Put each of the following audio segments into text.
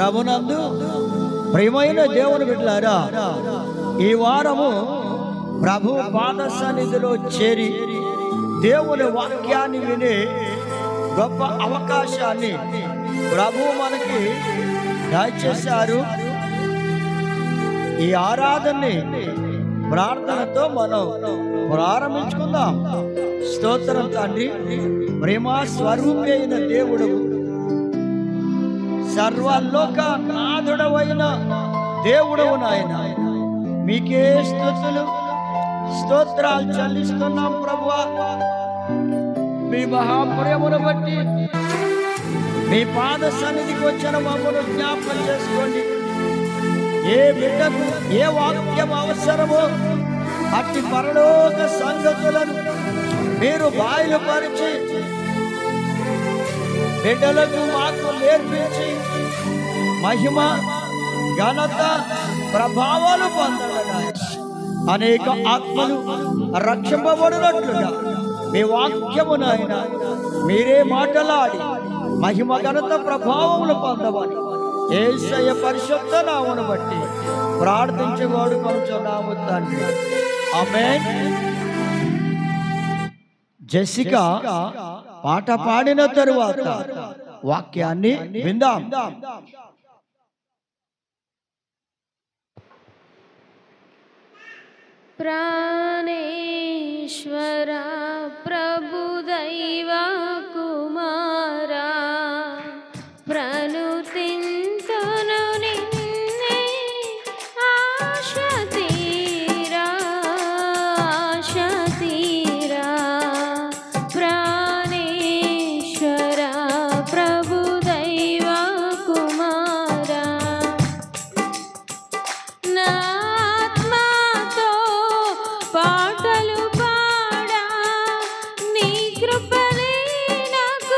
ప్రభునందు ప్రియమైన దేవుని బిడ్డలారా, ఈ వారము ప్రభు పాద సన్నిధిలో చేరి దేవుని వాక్యాన్ని వినే గొప్ప అవకాశాన్ని ప్రభు మనకి దయచేశారు. ఈ ఆరాధనని ప్రార్థనతో మనం ప్రారంభించుకుందాం. స్తోత్రం తండ్రి. ప్రేమ స్వరూపి అయిన దేవుడు, సర్వలోక నాథుడవైన దేవుడవు నాయన, మీకే స్తుతులు స్తోత్రాలు చెల్లిస్తున్నాం ప్రభువా. మీ మహాప్రేమను బట్టి మీ పాద సన్నిధికి వచ్చిన మమ్మల్ని జ్ఞాపకం చేసుకోండి. ఏ బిడ్డకు ఏ వాక్యం అవసరమో అట్టి పరలోక సంగతులను మీరు బయలుపరిచి బిడ్డలకు మాకు నేర్పించి మహిమ ఘనత ప్రభావాలు పొందడానికి అనేక ఆత్మలు రక్షింపబడినట్లుగా మీ వాక్యము నాయన మీరే మాటలాడి మహిమ ఘనత ప్రభావములు పొందమని యేసయ్య పరిశుద్ధ నామమును బట్టి ప్రార్థించి వేడుకొనుచున్నాము తండ్రి. ఆమేన్. జెసికా పాట పాడిన తరువాత వాక్యాన్ని విందాం. ప్రాణేశ్వర ప్రభు దైవ కుమారా, ప్రణుతింతును నిన్నే ఆశ తీరా, ఆశ తీరా. ప్రాణేశ్వర ప్రభు దైవ కుమారా, నా పాటలు పాడా నీ కృపలే నాకు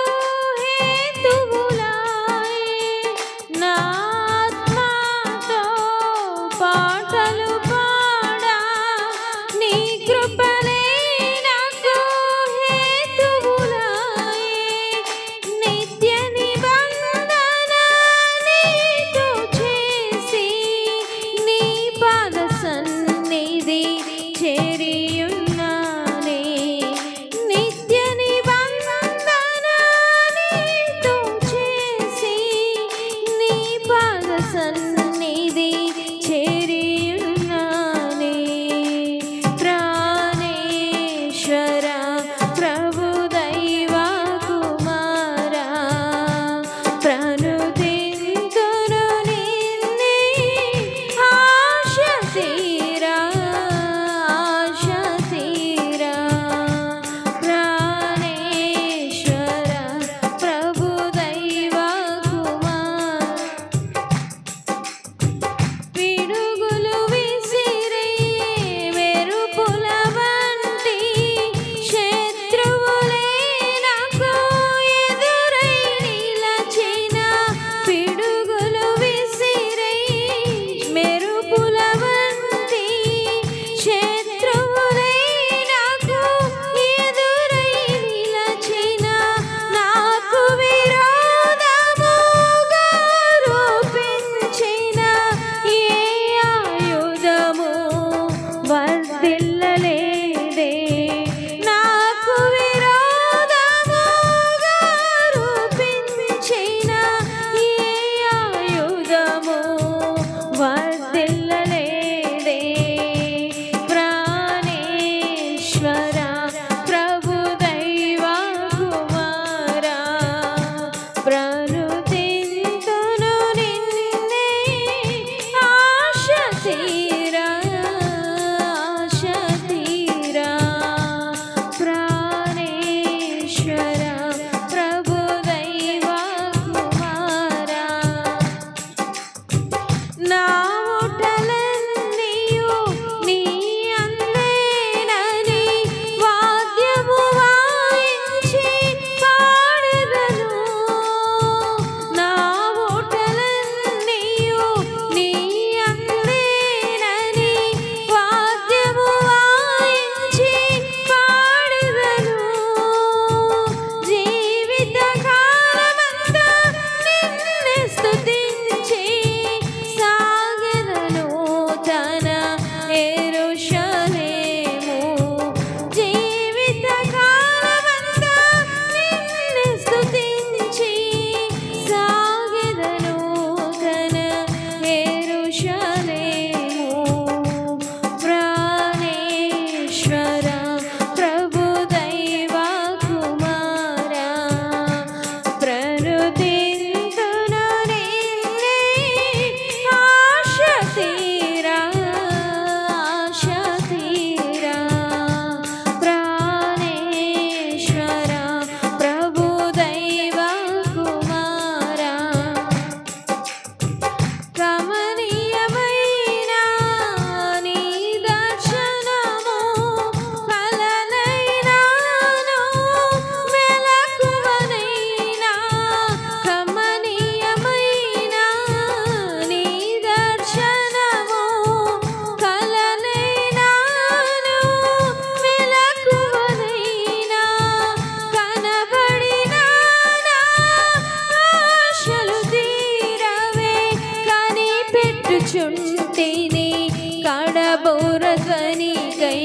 కడబోర ధ్వనికై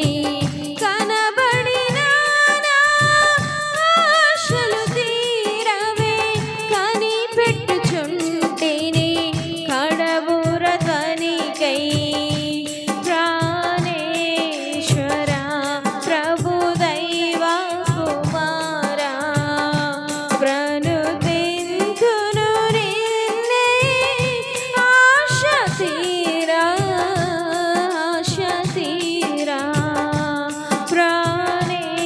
కనబడిన నా ఆశలు తీరవే కనిపెట్టుచుంటిని కడబోర ధ్వనికై ప్రాణేశ్వర ప్రభు దైవ కుమారా ప్రణుతింతును నిన్నే ఆశ తీరా ప్రాణేశ్వర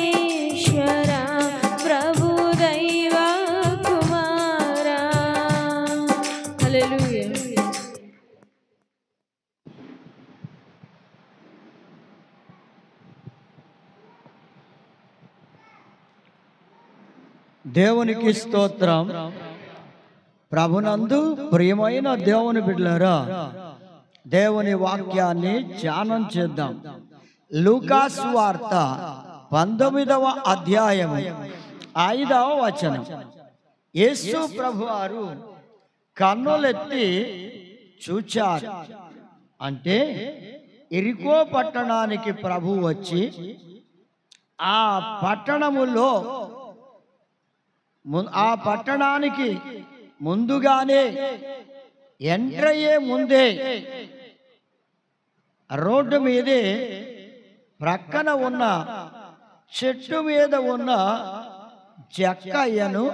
ప్రభు దైవ కుమారా. హల్లెలూయా. దేవునికి స్తోత్రం. ప్రభునందు ప్రియమైన దేవుని బిడ్డలారా, దేవుని వాక్యాన్ని ధ్యానం చేద్దాం. లూకా సువార్త 19వ అధ్యాయం 5వ వచనం. యేసు ప్రభువారు కన్నులెత్తి చూచారు. అంటే ఎరికో పట్టణానికి ప్రభు వచ్చి ఆ పట్టణములో ఆ పట్టణానికి ముందుగానే ఎంటర్ అయ్యే ముందే రోడ్డు మీదే ప్రక్కన ఉన్న చెట్టు మీద ఉన్న జక్కయ్యను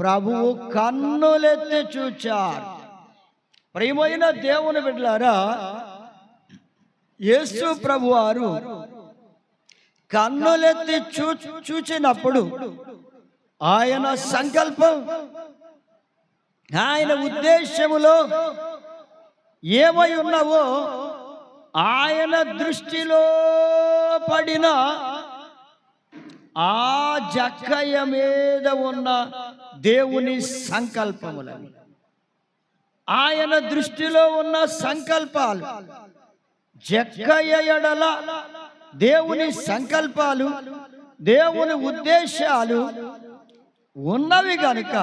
ప్రభువు కన్నులెత్తి చూచారు. ప్రియమైన దేవుని బిడ్డలారా, యేసు ప్రభువారు కన్నులెత్తి చూచినప్పుడు ఆయన సంకల్పం, ఆయన ఉద్దేశములో ఏమై ఉన్నవో ఆయన దృష్టిలో పడిన ఆ జక్కయ్య మీద ఉన్న దేవుని సంకల్పములని, ఆయన దృష్టిలో ఉన్న సంకల్పాలు, జక్కయ్య ఎడల దేవుని సంకల్పాలు, దేవుని ఉద్దేశాలు ఉన్నవి గనుక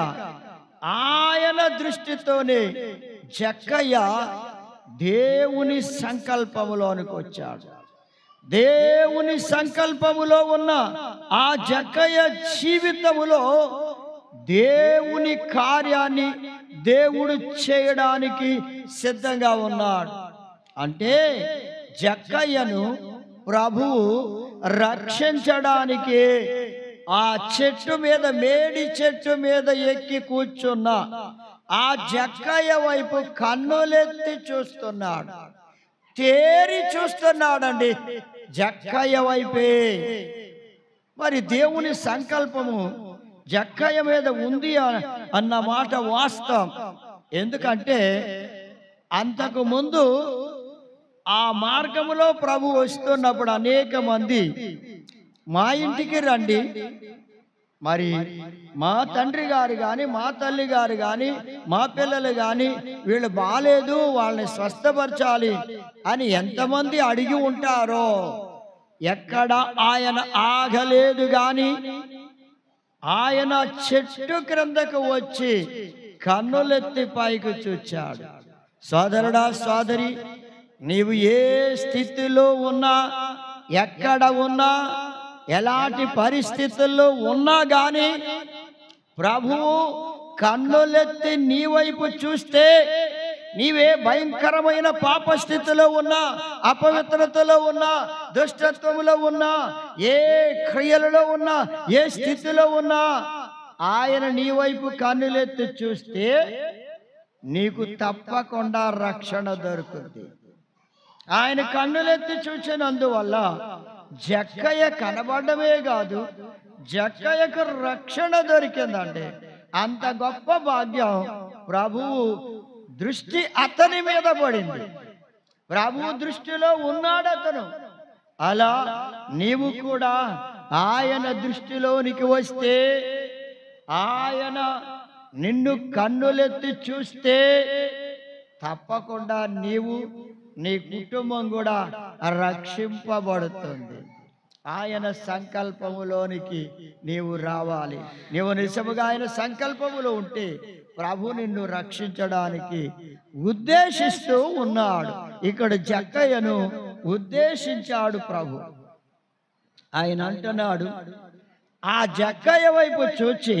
ఆయన దృష్టితోనే జక్కయ్య దేవుని సంకల్పములోనికి వచ్చాడు. దేవుని సంకల్పములో ఉన్న ఆ జక్కయ్య జీవితములో దేవుని కార్యాన్ని దేవుడు చేయడానికి సిద్ధంగా ఉన్నాడు. అంటే జక్కయ్యను ప్రభువు రక్షించడానికి ఆ చెట్టు మీద, మేడి చెట్టు మీద ఎక్కి కూర్చున్న ఆ జక్కయ్య వైపు కన్నులెత్తి చూస్తున్నాడు, తేరి చూస్తున్నాడండి జక్కయ్య వైపే. మరి దేవుని సంకల్పము జక్కయ్య మీద ఉంది అన్న మాట వాస్తవం. ఎందుకంటే అంతకు ముందు ఆ మార్గములో ప్రభు వస్తున్నప్పుడు అనేక మంది మా ఇంటికి రండి, మరి మా తండ్రి గారు కానీ, మా తల్లి గారు కానీ, మా పిల్లలు కానీ వీళ్ళు బాలేదు, వాళ్ళని స్వస్థపరచాలి అని ఎంతమంది అడిగి ఉంటారో ఎక్కడ ఆయన ఆగలేదు. గాని ఆయన చెట్టు క్రిందకు వచ్చి కన్నులెత్తి పైకి చూచాడు. సోదరుడా, సోదరి, నీవు ఏ స్థితిలో ఉన్నా, ఎక్కడ ఉన్నా, ఎలాంటి పరిస్థితుల్లో ఉన్నా గాని ప్రభువు కన్నులెత్తి నీ వైపు చూస్తే, నీవే భయంకరమైన పాప స్థితిలో ఉన్నా, అపవిత్రతలో ఉన్నా, దుష్టత్వంలో ఉన్నా, ఏ క్రియలలో ఉన్నా, ఏ స్థితిలో ఉన్నా, ఆయన నీ వైపు కన్నులెత్తి చూస్తే నీకు తప్పకుండా రక్షణ దొరుకుతుంది. ఆయన కన్నులెత్తి చూచినందువల్ల జక్కయ్య కనబడమే కాదు, జక్కయ్యకు రక్షణ దొరికిందండి. అంత గొప్ప భాగ్యం. ప్రభువు దృష్టి అతని మీద పడింది, ప్రభువు దృష్టిలో ఉన్నాడు అతను. అలా నీవు కూడా ఆయన దృష్టిలోనికి వస్తే, ఆయన నిన్ను కన్నులెత్తి చూస్తే తప్పకుండా నీవు, నీ కుటుంబం కూడా రక్షింపబడుతుంది. ఆయన సంకల్పములోనికి నీవు రావాలి. నీవు నిజముగా ఆయన సంకల్పములో ఉంటే ప్రభు నిన్ను రక్షించడానికి ఉద్దేశిస్తూ ఉన్నాడు. ఇక్కడ జక్కయ్యను ఉద్దేశించాడు ప్రభు. ఆయన అంటున్నాడు, ఆ జక్కయ్య వైపు చూచి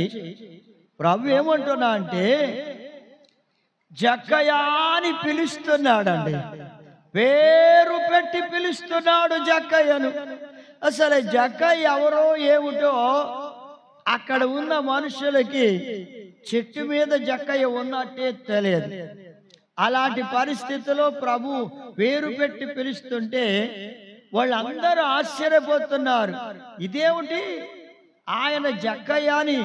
ప్రభు ఏమంటున్నా అంటే, జక్కయ్య అని పిలుస్తున్నాడండి. పేరు పెట్టి పిలుస్తున్నాడు జక్కయ్యను. అసలు జక్కయ్య ఎవరో ఏమిటో అక్కడ ఉన్న మనుషులకి చెట్టు మీద జక్కయ్య ఉన్నట్టే తెలియదు. అలాంటి పరిస్థితిలో ప్రభు పేరు పెట్టి పిలుస్తుంటే వాళ్ళందరూ ఆశ్చర్యపోతున్నారు. ఇదేమిటి, ఆయన జక్కయ్య అని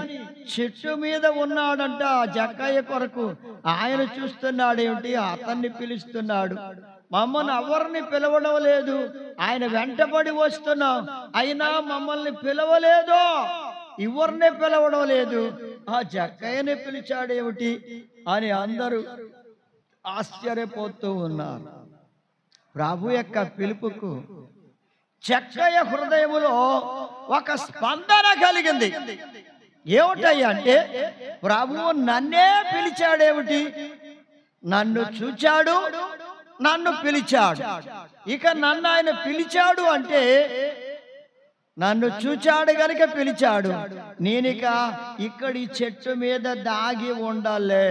చెట్టు మీద ఉన్నాడంట. ఆ జక్కయ్య కొరకు ఆయన చూస్తున్నాడేమిటి, అతన్ని పిలుస్తున్నాడు. మమ్మల్ని ఎవరిని పిలవడం లేదు, ఆయన వెంటబడి వస్తున్నాం, అయినా మమ్మల్ని పిలవలేదు, ఎవరినే పిలవడం లేదు, ఆ జక్కయ్యని పిలిచాడేమిటి అని అందరూ ఆశ్చర్యపోతూ ఉన్నారు. ప్రభు యొక్క పిలుపుకు జక్కయ్య హృదయములో ఒక స్పందన కలిగింది. ఏమిటయ్యా అంటే, ప్రభువు నన్నే పిలిచాడేమిటి, నన్ను చూచాడు, నన్ను పిలిచాడు. ఇక నన్ను ఆయన పిలిచాడు అంటే నన్ను చూచాడు గనుక పిలిచాడు. నేనిక ఇక్కడి చెట్టు మీద దాగి ఉండాలే.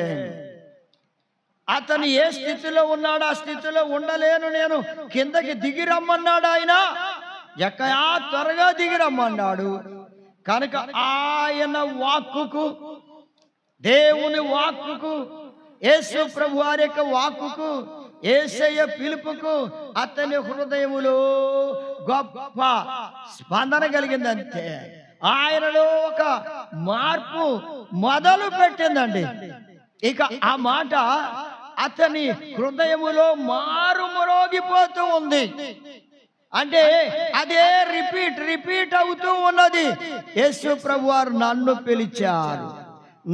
అతను ఏ స్థితిలో ఉన్నాడు ఆ స్థితిలో ఉండలేను నేను, కిందకి దిగి రమ్మన్నాడు ఆయన. జక్కయ్య త్వరగా దిగి రమ్మన్నాడు. కనుక ఆయన వాక్కుకు, దేవుని వాక్కుకు, యేసు ప్రభు వారి యొక్క వాక్కుకు, యేసయ్య పిలుపుకు అతని హృదయములో గొప్ప స్పందన కలిగిందంటే ఆయనలో ఒక మార్పు మొదలు పెట్టిందండి. ఇక ఆ మాట అతని హృదయములో మారుమరోగిపోతూ ఉంది. అంటే అదే రిపీట్ అవుతూ ఉన్నది. యేసు ప్రభు వారు నన్ను పిలిచారు,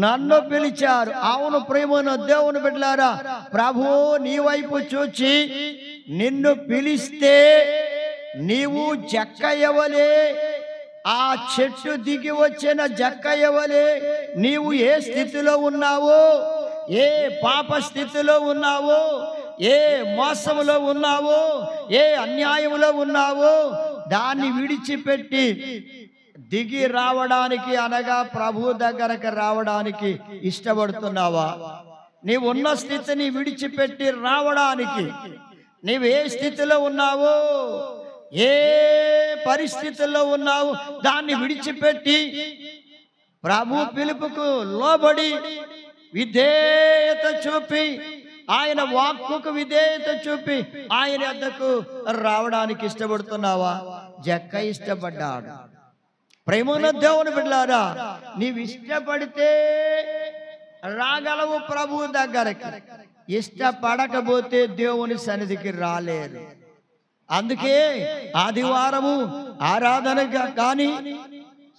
నన్ను పిలిచారు. అవును ప్రేమను దేవుని బిడ్డలారా, ప్రభు నీ వైపు చూచి నిన్ను పిలిస్తే నీవు జక్కయ్యవలే, ఆ చెట్టు దిగి వచ్చిన జక్కయ్యవలే నీవు ఏ స్థితిలో ఉన్నావో, ఏ పాప స్థితిలో ఉన్నావో, ఏ మోసములో ఉన్నావో, ఏ అన్యాయములో ఉన్నావో దాన్ని విడిచిపెట్టి దిగి రావడానికి, అనగా ప్రభు దగ్గరకు రావడానికి ఇష్టపడుతున్నావా? నీవు ఉన్న స్థితిని విడిచిపెట్టి రావడానికి, నీవు ఏ స్థితిలో ఉన్నావో, ఏ పరిస్థితుల్లో ఉన్నావు దాన్ని విడిచిపెట్టి ప్రభు పిలుపుకు లోబడి విధేయత చూపి, ఆయన వాక్కుకు విధేయత చూపి ఆయన వద్దకు రావడానికి ఇష్టపడుతున్నావా? జక్కయ్య ఇష్టపడ్డాడు. ప్రేమన్న దేవుని బిడ్డలారా, నీవు ఇష్టపడితే రాగలవు ప్రభు దగ్గరికి, ఇష్టపడకపోతే దేవుని సన్నిధికి రాలేరు. అందుకే ఆదివారము ఆరాధన కానీ,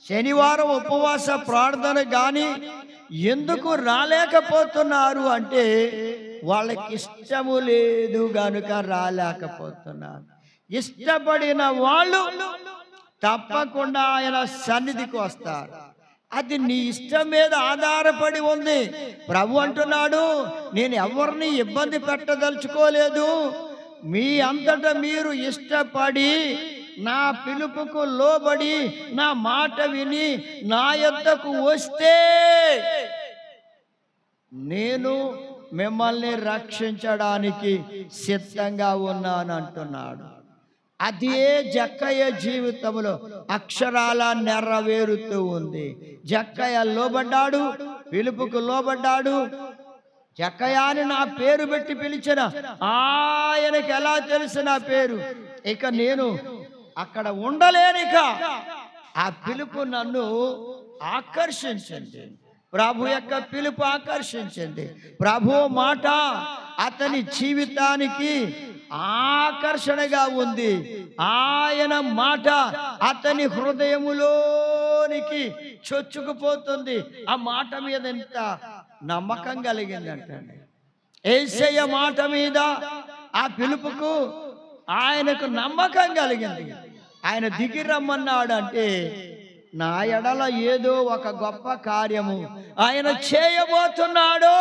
శనివారం ఉపవాస ప్రార్థన కానీ ఎందుకు రాలేకపోతున్నారు అంటే వాళ్ళకి ఇష్టము లేదు గనుక రాలేకపోతున్నారు. ఇష్టపడిన వాళ్ళు తప్పకుండా ఆయన సన్నిధికి వస్తారు. అది నీ ఇష్టం మీద ఆధారపడి ఉంది. ప్రభు అంటున్నాడు, నేను ఎవరిని ఇబ్బంది పెట్టదలుచుకోలేదు, మీ అంతటా మీరు ఇష్టపడి నా పిలుపుకు లోబడి నా మాట విని నా యొద్దకు వస్తే నేను మిమ్మల్ని రక్షించడానికి సిద్ధంగా ఉన్నాను అంటున్నాడు. అదే జక్కయ్య జీవితంలో అక్షరాల నెరవేరుతూ ఉంది. జక్కయ్య లోబడ్డాడు, పిలుపుకు లోబడ్డాడు. జక్కయ్య అని నా పేరు పెట్టి పిలిచిన ఆయనకి ఎలా తెలుసు నా పేరు? ఇక నేను అక్కడ ఉండలేనిక ఆ పిలుపు నన్ను ఆకర్షించింది. ప్రభు యొక్క పిలుపు ఆకర్షించింది. ప్రభు మాట అతని జీవితానికి ఆకర్షణగా ఉంది. ఆయన మాట అతని హృదయములోనికి చొచ్చుకుపోతుంది. ఆ మాట మీద ఎంత నమ్మకం కలిగిందంటే, యేసయ్య మాట మీద ఆ పిలుపుకు ఆయనకు నమ్మకం కలిగింది. ఆయన దిగి రమ్మన్నాడు అంటే నా ఎడల ఏదో ఒక గొప్ప కార్యము ఆయన చేయబోతున్నాడు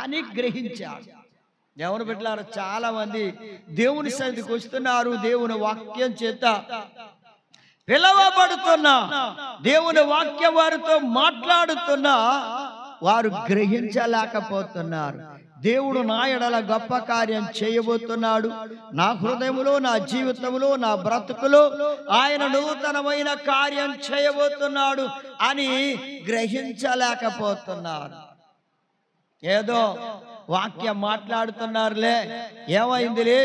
అని గ్రహించాడు. దేవుని బిడ్డలారా, చాలా మంది దేవుని సన్నిధికి వస్తున్నారు, దేవుని వాక్యం చేత పిలవబడుతున్నా, దేవుని వాక్యం వారితో మాట్లాడుతున్నా వారు గ్రహించలేకపోతున్నారు. దేవుడు నా ఎడల గొప్ప కార్యం చేయబోతున్నాడు, నా హృదయములో, నా జీవితంలో, నా బ్రతుకులో ఆయన నూతనమైన కార్యం చేయబోతున్నాడు అని గ్రహించలేకపోతున్నారు. ఏదో వాక్యం మాట్లాడుతున్నారులే, ఏమైందిలే,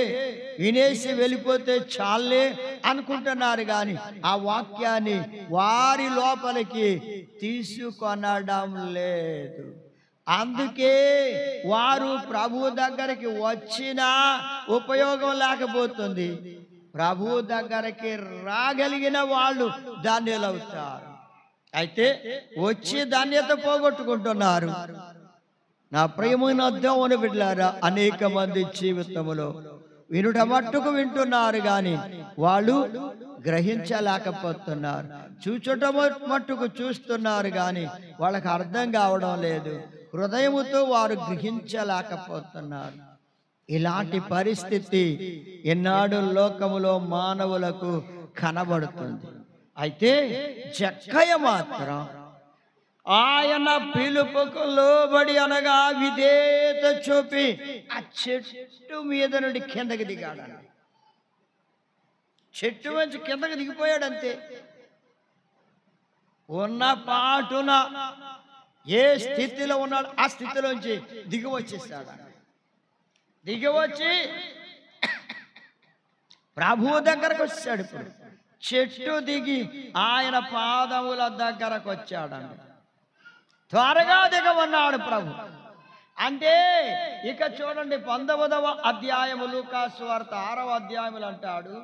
వినేసి వెళ్ళిపోతే చాలే అనుకుంటున్నారు, కానీ ఆ వాక్యాన్ని వారి లోపలికి తీసుకొనడం లేదు. అందుకే వారు ప్రభు దగ్గరికి వచ్చినా ఉపయోగం లేకపోతుంది. ప్రభు దగ్గరికి రాగలిగిన వాళ్ళు ధన్యులవుతారు. అయితే వచ్చి ధన్యత పోగొట్టుకుంటున్నారు. నా ప్రియమైన దేవుని బిడ్డలారా, అనేక మంది జీవితంలో వినుట మట్టుకు వింటున్నారు, కానీ వాళ్ళు గ్రహించలేకపోతున్నారు. చూచుట మట్టుకు చూస్తున్నారు, కానీ వాళ్ళకి అర్థం కావడం లేదు. హృదయముతో వారు గ్రహించలేకపోతున్నారు. ఇలాంటి పరిస్థితి ఎన్నాడు లోకములో మానవులకు కనబడుతుంది. అయితే జక్కయ్య మాత్రం ఆయన పిలుపుకు లోబడి, అనగా విధేయత చూపి ఆ చెట్టు మీద నుండి కిందకి దిగాడు. చెట్టు నుంచి కిందకి దిగిపోయాడు అంతే. ఉన్న పాటున ఏ స్థితిలో ఉన్నాడు ఆ స్థితిలోంచి దిగి వచ్చేసాడు. దిగి వచ్చి ప్రభువు దగ్గరకు వచ్చాడు. ఇప్పుడు చెట్టు దిగి ఆయన పాదముల దగ్గరకు వచ్చాడండి. త్వరగా దిగమన్నాడు ప్రభు. అంటే ఇక చూడండి, 19వ అధ్యాయము లూకాసు సువార్త 6వ అధ్యాయములు అంటాడు,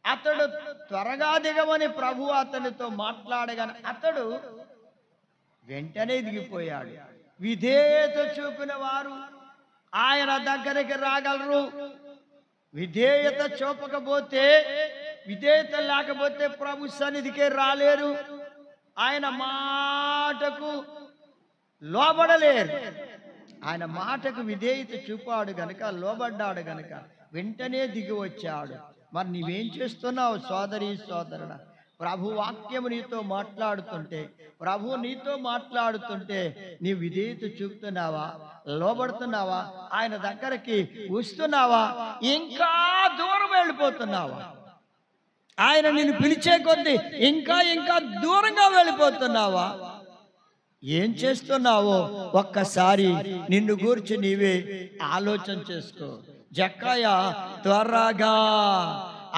అతడు త్వరగా దిగమని ప్రభు అతనితో మాట్లాడగానే అతడు వెంటనే దిగిపోయాడు. విధేయత చూపిన వారు ఆయన దగ్గరికి రాగలరు. విధేయత చూపకపోతే, విధేయత లేకపోతే ప్రభు సన్నిధికే రాలేరు. ఆయన మాటకు లోబడలేరు. ఆయన మాటకు విధేయత చూపాడు గనుక, లోబడ్డాడు గనుక వెంటనే దిగి వచ్చాడు. మరి నీవేం చేస్తున్నావు సోదరి సోదరుడా? ప్రభు వాక్యము నీతో మాట్లాడుతుంటే, ప్రభు నీతో మాట్లాడుతుంటే నీ విధేయత చూపుతున్నావా? లోబడుతున్నావా? ఆయన దగ్గరికి వస్తున్నావా? ఇంకా దూరం వెళ్ళిపోతున్నావా? ఆయన నిన్ను పిలిచే కొద్దీ ఇంకా ఇంకా దూరంగా వెళ్ళిపోతున్నావా? ఏం చేస్తున్నావో ఒక్కసారి నిన్ను గూర్చి నీవే ఆలోచన చేసుకో. జక్కయ్య త్వరగా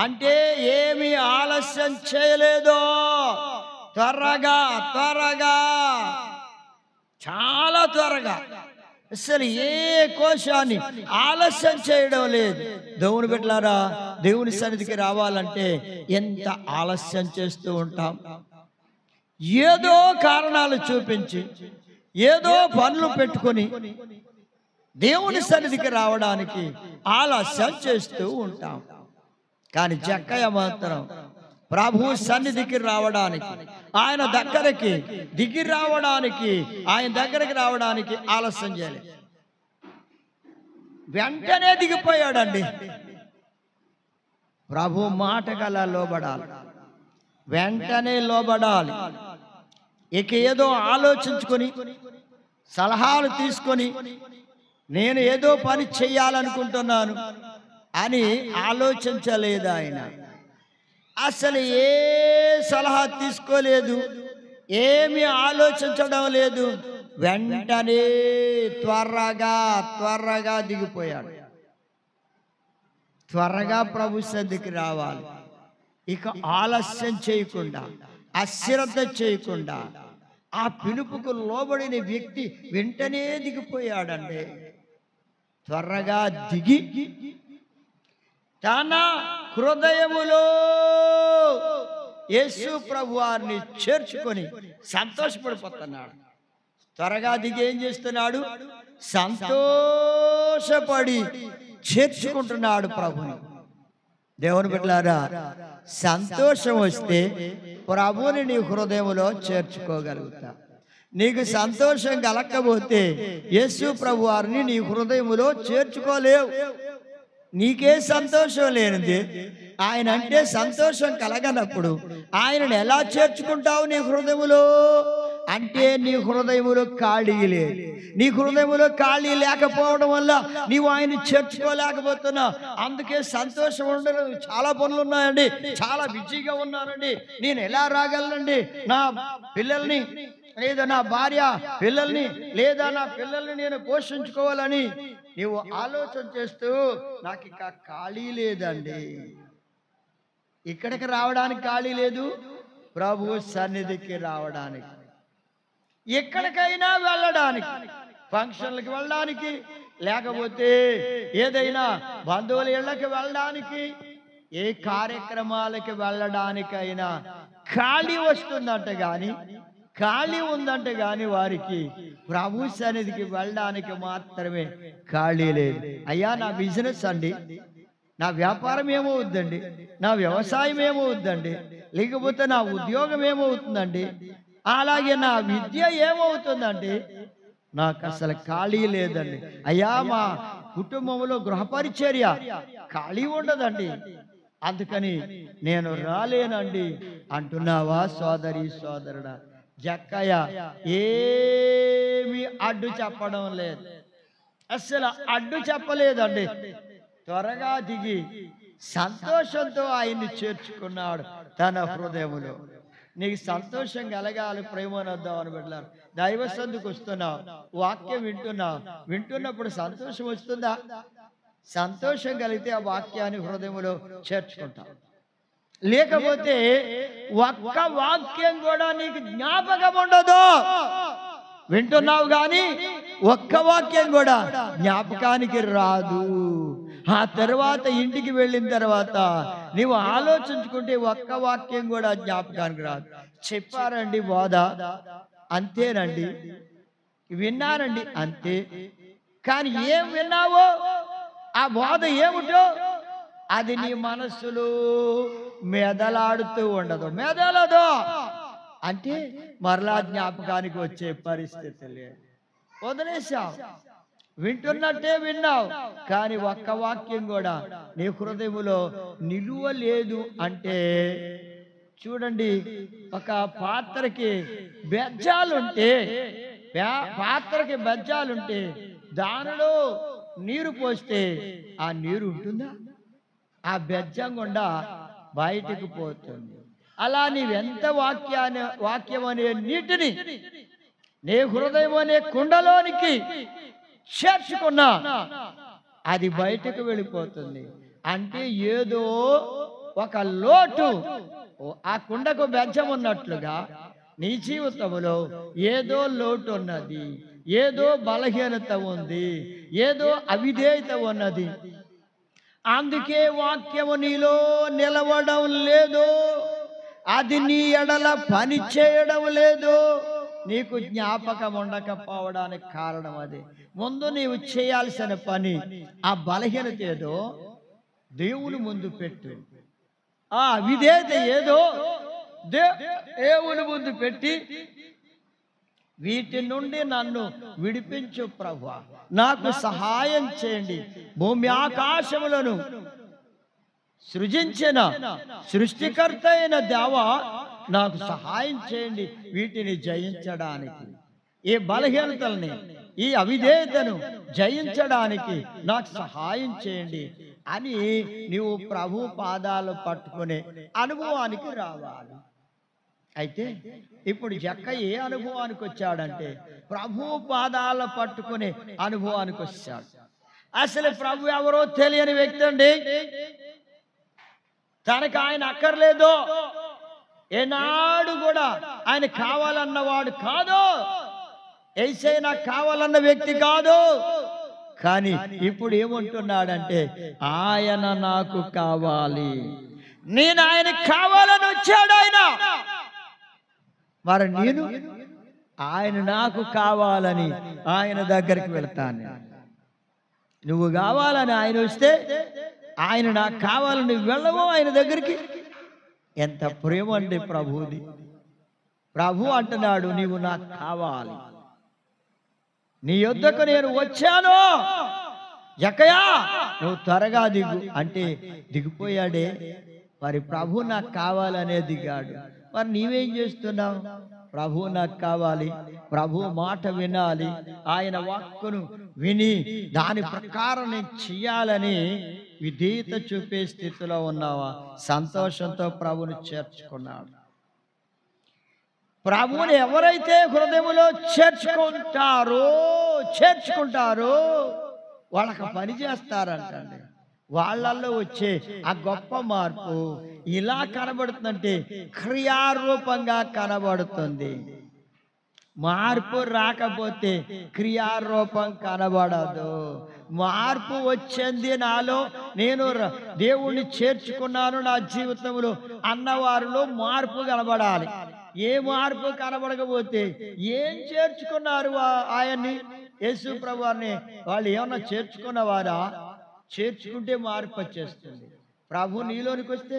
అంటే ఏమి ఆలస్యం చేయలేదో, త్వరగా త్వరగా, చాలా త్వరగా, అసలు ఏ కోశాన్ని ఆలస్యం చేయడం లేదు. దేవుని బిడ్డలారా, దేవుని సన్నిధికి రావాలంటే ఎంత ఆలస్యం చేస్తూ ఉంటాం. ఏదో కారణాలు చూపించి, ఏదో పనులు పెట్టుకొని దేవుని సన్నిధికి రావడానికి ఆలస్యం చేస్తూ ఉంటాం. కానీ జక్కయ్య మాత్రం ప్రభు సన్నిధికి రావడానికి, ఆయన దగ్గరికి దిగి రావడానికి, ఆయన దగ్గరికి రావడానికి ఆలస్యం చేయలేదు. వెంటనే దిగిపోయాడండి. ప్రభు మాట గల లోబడాలి, వెంటనే లోబడాలి. ఇక ఏదో ఆలోచించుకొని, సలహాలు తీసుకొని, నేను ఏదో పని చెయ్యాలనుకుంటున్నాను అని ఆలోచించలేదు. ఆయన అసలు ఏ సలహా తీసుకోలేదు, ఏమి ఆలోచించడం లేదు. వెంటనే త్వరగా త్వరగా దిగిపోయాడు. త్వరగా ప్రభు సన్నిధికి రావాలి. ఇక ఆలస్యం చేయకుండా, అశ్రద్ధ చేయకుండా ఆ పిలుపుకు లోబడిన వ్యక్తి వెంటనే దిగిపోయాడండి. త్వరగా దిగి తన హృదయములో యేసు ప్రభు వారిని చేర్చుకొని సంతోషపడిపోతున్నాడు. త్వరగా దిగి ఏం చేస్తున్నాడు? సంతోషపడి చేర్చుకుంటున్నాడు ప్రభుని. దేవుని బిడ్డలారా, సంతోషం వస్తే ప్రభుని నీ హృదయంలో చేర్చుకోగలుగుతా. నీకు సంతోషం కలగకపోతే యేసు ప్రభు వారిని నీ హృదయములో చేర్చుకోలేవు. నీకే సంతోషం లేనిది ఆయన అంటే సంతోషం కలగనప్పుడు ఆయనను ఎలా చేర్చుకుంటావు నీ హృదయములో? అంటే నీ హృదయములో ఖాళీ లేదు. నీ హృదయములో ఖాళీ లేకపోవడం వల్ల నీవు ఆయన చేర్చుకోలేకపోతున్నావు. అందుకే సంతోషం ఉండదు. చాలా పనులు ఉన్నాయండి, చాలా బిజీగా ఉన్నానండి, నేను ఎలా రాగలనండి నా పిల్లల్ని, లేదా నా భార్య పిల్లల్ని, లేదా నా పిల్లల్ని నేను పోషించుకోవాలని నీవు ఆలోచన చేస్తూ నాకు ఇక ఖాళీ లేదండి. ఇక్కడికి రావడానికి ఖాళీ లేదు, ప్రభు సన్నిధికి రావడానికి, ఎక్కడికైనా వెళ్ళడానికి, ఫంక్షన్లకు వెళ్ళడానికి, లేకపోతే ఏదైనా బంధువుల ఇళ్ళకి వెళ్ళడానికి, ఏ కార్యక్రమాలకి వెళ్ళడానికైనా ఖాళీ వస్తుందంట గాని, ఖాళీ ఉందంటే గాని వారికి ప్రభు సన్నిధికి వెళ్ళడానికి మాత్రమే ఖాళీ లేదు. అయ్యా నా బిజినెస్ అండి, నా వ్యాపారం ఏమవుద్దండి, నా వ్యవసాయం ఏమవుద్దండి, లేకపోతే నా ఉద్యోగం ఏమవుతుందండి, అలాగే నా విద్య ఏమవుతుందండి, నాకు అసలు ఖాళీ లేదండి. అయ్యా మా కుటుంబంలో గృహ పరిచర్య ఖాళీ ఉండదండి, అందుకని నేను రాలేనండి అంటున్నావా సోదరి సోదరుడా? జక్కయ్య ఏమి అడ్డు చెప్పడం లేదు, అసలు అడ్డు చెప్పలేదండి. త్వరగా దిగి సంతోషంతో ఆయన్ని చేర్చుకున్నాడు తన హృదయములో. నీకు సంతోషం కలగాలి, ప్రేమనొద్దామని పెట్టారు. దైవ సందుకు వస్తున్నావు, వాక్యం వింటున్నావు, వింటున్నప్పుడు సంతోషం వస్తుందా? సంతోషం కలిగితే ఆ వాక్యాన్ని హృదయంలో చేర్చుకుంటావు. లేకపోతే ఒక్క వాక్యం కూడా నీకు జ్ఞాపకం ఉండదు. వింటున్నావు కానీ ఒక్క వాక్యం కూడా జ్ఞాపకానికి రాదు. ఆ తర్వాత ఇంటికి వెళ్ళిన తర్వాత నీవు ఆలోచించుకుంటే ఒక్క వాక్యం కూడా జ్ఞాపకానికి రాదు. చెప్పారండి బోధ, అంతేనండి, విన్నానండి, అంతే. కానీ ఏం విన్నావో, ఆ బోధ ఏమిటో అది నీ మనస్సులో మెదలాడుతూ ఉండదు, మెదలదు. అంటే మరలా జ్ఞాపకానికి వచ్చే పరిస్థితి లేదు. వదిలేసావు, వింటున్నట్టే విన్నావు, కానీ ఒక్క వాక్యం కూడా నీ హృదయములో నిలువ లేదు. అంటే చూడండి, ఒక పాత్రకి బెజ్జాలుంటే, పాత్రకి బెజ్జాలుంటే దానిలో నీరు పోస్తే ఆ నీరు ఉంటుందా? ఆ బెజ్జం గుండా బయటకు పోతుంది. అలా నీవెంత వాక్యం అనే నీటిని నీ హృదయం అనే కుండలోనికి చేర్చుకున్నా అది బయటకు వెళ్ళిపోతుంది. అంటే ఏదో ఒక లోటు, ఆ కుండకు బెజ్జం ఉన్నట్లుగా నీ జీవితంలో ఏదో లోటు ఉన్నది, ఏదో బలహీనత ఉంది, ఏదో అవిధేయత ఉన్నది. అందుకే వాక్యము నీలో నిలవడం లేదు, అది నీ ఎడల పని చేయడం లేదు, నీకు జ్ఞాపకం ఉండకపోవడానికి కారణం అదే. ముందు నీవు చేయాల్సిన పని, ఆ బలహీనత ఏదో దేవుని ముందు పెట్టు, ఆ అవిధేయత ఏదో దేవుని ముందు పెట్టి, వీటి నుండి నన్ను విడిపించు ప్రభువా, నాకు సహాయం చేయండి. భూమి ఆకాశములను సృజించిన సృష్టికర్త అయిన దేవా, నాకు సహాయం చేయండి వీటిని జయించడానికి, ఈ బలహీనతల్ని, ఈ అవిధేయతను జయించడానికి నాకు సహాయం చేయండి అని నీవు ప్రభు పాదాలు పట్టుకునే అనుభవానికి రావాలి. అయితే ఇప్పుడు జక్క ఏ అనుభవానికి వచ్చాడంటే ప్రభు పాదాలు పట్టుకునే అనుభవానికి వచ్చాడు. అసలు ప్రభు ఎవరో తెలియని వ్యక్తి అండి. తనకు ఆయన అక్కర్లేదు, ఏనాడు కూడా ఆయన కావాలన్నవాడు కాదు, యేసయ్య నాకు కావాలన్న వ్యక్తి కాదు. కానీ ఇప్పుడు ఏమంటున్నాడంటే ఆయన నాకు కావాలి, నేను ఆయన కావాలని వచ్చాడు ఆయన. మరి నేను ఆయన నాకు కావాలని ఆయన దగ్గరికి వెళ్తాను. నువ్వు కావాలని ఆయన వస్తే ఆయన నాకు కావాలని వెళ్ళవు ఆయన దగ్గరికి. ఎంత ప్రేమ అండి ప్రభుది. ప్రభు అంటున్నాడు, నీవు నాకు కావాలి, నీ యొద్దకు నేను వచ్చాను, జక్కయ్యా నువ్వు త్వరగా దిగు అంటే దిగిపోయాడే. మరి ప్రభు నాకు కావాలనే దిగాడు. మరి నీవేం చేస్తున్నావు? ప్రభు నాకు కావాలి, ప్రభు మాట వినాలి, ఆయన వాక్కును విని దాని ప్రకారం నేను చెయ్యాలని విధేయత చూపే స్థితిలో ఉన్నావా? సంతోషంతో ప్రభుని చేర్చుకున్నాడు. ప్రభువుని ఎవరైతే హృదయంలో చేర్చుకుంటారో వాళ్ళకి పని చేస్తారంటండి. వాళ్ళల్లో వచ్చే ఆ గొప్ప మార్పు ఇలా కనబడుతుందంటే క్రియారూపంగా కనబడుతుంది. మార్పు రాకపోతే క్రియారూపం కనబడదు. మార్పు వచ్చింది నాలో, నేను దేవుణ్ణి చేర్చుకున్నాను నా జీవితంలో అన్నవారిలో మార్పు కనబడాలి. ఏ మార్పు కనబడకపోతే ఏం చేర్చుకున్నారు ఆయన్ని, యేసు ప్రభువారిని వాళ్ళు ఏమన్నా చేర్చుకున్నవారా? చేర్చుకుంటే మార్పు వచ్చేస్తుంది. ప్రభు నీలోనికి వస్తే,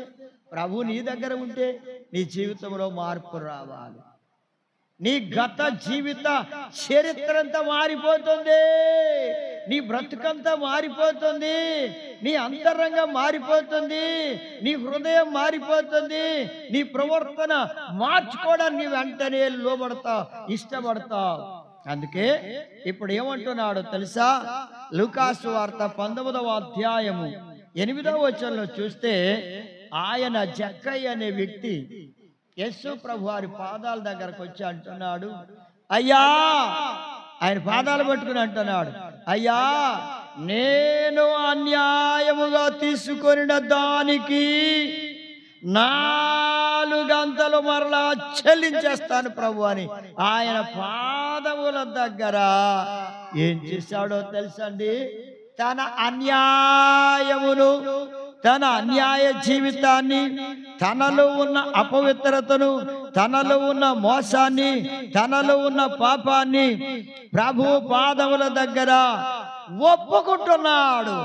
ప్రభు నీ దగ్గర ఉంటే నీ జీవితంలో మార్పు రావాలి. నీ గత జీవిత చరిత్ర అంతా మారిపోతుంది, నీ బ్రతుకంతా మారిపోతుంది, నీ అంతరంగం మారిపోతుంది, నీ హృదయం మారిపోతుంది, నీ ప్రవర్తన మార్చుకోవడానికి నీ వెంటనే లోబడతావు, ఇష్టపడతావు. అందుకే ఇప్పుడు ఏమంటున్నాడు తెలుసా? లూకాసు వార్త 19వ అధ్యాయము 8వ వచనంలో చూస్తే ఆయన జక్కయ్య అనే వ్యక్తి యేసు ప్రభు వారి పాదాల దగ్గరకు వచ్చి అంటున్నాడు, అయ్యా, ఆయన పాదాలు పట్టుకుని అంటున్నాడు, అయ్యా, నేను అన్యాయముగా తీసుకొనిన దానికి 4 గంటలు మరలా చెల్లించేస్తాను ప్రభు అని ఆయన పాదముల దగ్గర ఏం చేశాడో తెలుసండి? తన అన్యాయమును, తన అన్యాయ జీవితాన్ని, తనలో ఉన్న అపవిత్రతను, తనలో ఉన్న మోసాన్ని, తనలో ఉన్న పాపాన్ని ప్రభు పాదముల దగ్గర ఒప్పుకుంటున్నాడు.